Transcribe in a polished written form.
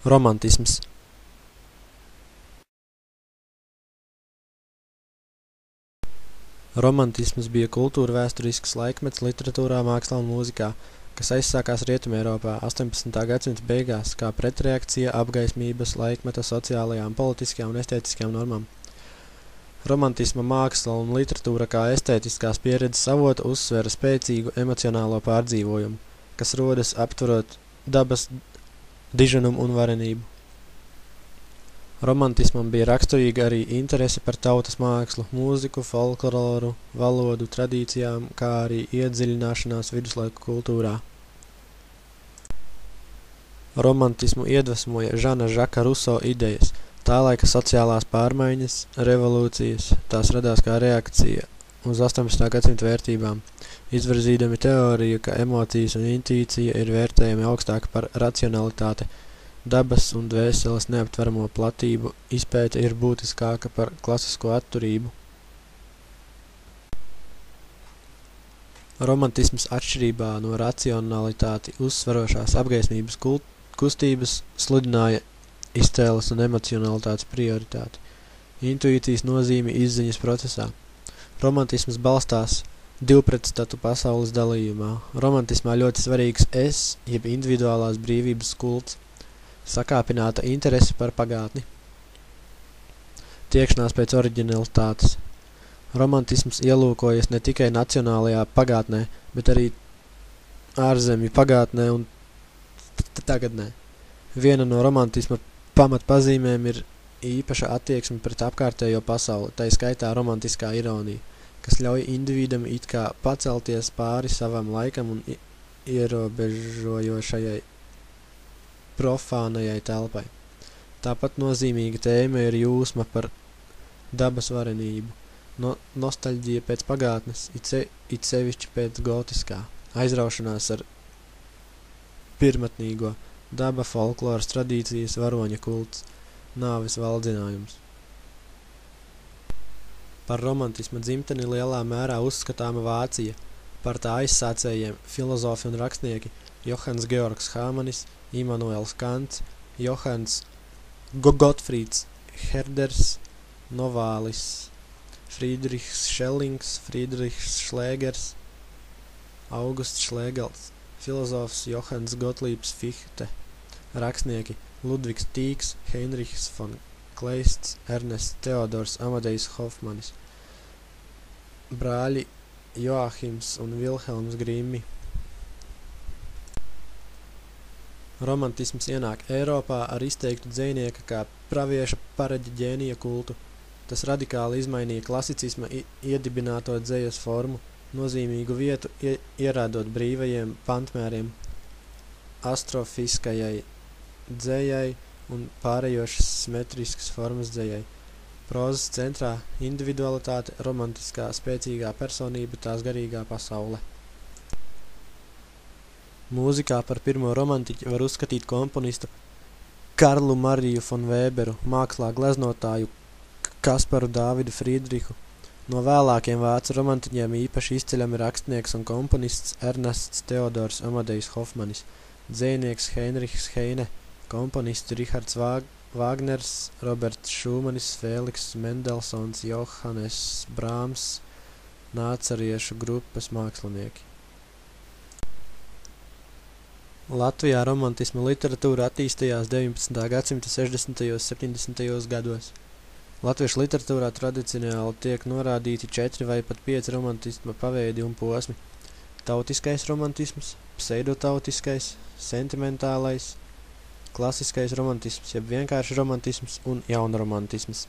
Romantisms. Romantisms bija kultūrvēsturisks laikmets literatūrā, mākslā un mūzikā, kas aizsākās Rietumeiropā 18. gadsimta beigās kā pretreakcija apgaismības laikmeta sociālajām, politiskajām un estētiskajām normām. Romantisma māksla un literatūra kā estētiskās pieredzes avota uzsvera spēcīgu emocionālo pārdzīvojumu, kas rodas aptverot dabas diženumu un varenību. Romantismam bija raksturīga arī interese par tautas mākslu, mūziku, folkloru, valodu, tradīcijām, kā arī iedziļināšanās viduslaiku kultūrā. Romantismu iedvesmoja Žana Žaka Ruso idejas, tā laika sociālās pārmaiņas, revolūcijas, tās radās kā reakcija uz 18. gadsimta vērtībām, izvirzīdami teoriju, ka emocijas un intuīcija ir vērtējami augstāk par racionalitāti, dabas un dvēseles neaptveramo platību izpēte ir būtiskāka par klasisko atturību. Romantisms atšķirībā no racionalitāti uzsverošās apgaismības kustības sludināja iztēles un emocionalitātes prioritāti, intuīcijas nozīmi izziņas procesā. Romantisms balstās divpretstatu pasaules dalījumā. Romantismā ļoti svarīgs es, jeb individuālās brīvības kults, sakāpināta interese par pagātni, tiekšanās pēc oriģinalitātes. Romantisms ielūkojas ne tikai nacionālajā pagātnē, bet arī ārzemju pagātnē un tagadnē. Viena no romantisma pamatpazīmēm ir īpaša attieksme pret apkārtējo pasauli, tai skaitā romantiskā ironija, kas ļauj individam it kā pacelties pāri savam laikam un ierobežojošajai profānajai telpai. Tāpat nozīmīga tēma ir jūsma par dabas varenību, nostalģija pēc pagātnes, it sevišķi pēc gotiskā, aizraušanās ar pirmatnīgo, daba, folkloras tradīcijas, varoņa kults, nāves valdzinājums. Par romantisma dzimteni lielā mērā uzskatāma Vācija, par tā aizsācējiem filozofi un rakstnieki Johanns Georgs Hamanis, Immanuels Kants, Johanns Gottfrieds Herders, Novalis, Friedrichs Schellings, Friedrichs Schlegers, Augusts Schlegels, filozofs Johanns Gottliebs Fichte, rakstnieki Ludvigs Tīks, Heinrichs von Kleists, Ernests Theodors Amadejs Hofmanis, brāļi Joahims un Vilhelms Grimmi. Romantisms ienāk Eiropā ar izteiktu dzejnieka kā pravieša pareģa ģēnija kultu. Tas radikāli izmainīja klasicisma iedibināto dzejas formu, nozīmīgu vietu ierādot brīvajiem pantmēriem, astrofiskajai dzejai un pārējošas metriskas formas dzejai. Prozas centrā individualitāte, romantiskā spēcīgā personība, tās garīgā pasaule. Mūzikā par pirmo romantiķi var uzskatīt komponistu Karlu Mariju von Weberu, mākslā gleznotāju Kasparu Dāvidu Friedrihu. No vēlākiem vācu romantiķiem īpaši izceļami rakstnieks un komponists Ernests Theodors Amadejs Hofmanis, dzejnieks Heinrichs Heine, komponists Rihards Vāgners, Roberts Šūmanis, Fēliks Mendelsons, Johannes Brāms, nācariešu grupas mākslinieki. Latvijā romantisma literatūra attīstījās 19. gadsimta 60. un 70. gados. Latviešu literatūrā tradicionāli tiek norādīti 4 vai pat 5 romantisma paveidi un posmi – tautiskais romantisms, pseidotautiskais, sentimentālais, klasiskais romantisms, jeb vienkārši romantisms un jaunromantisms.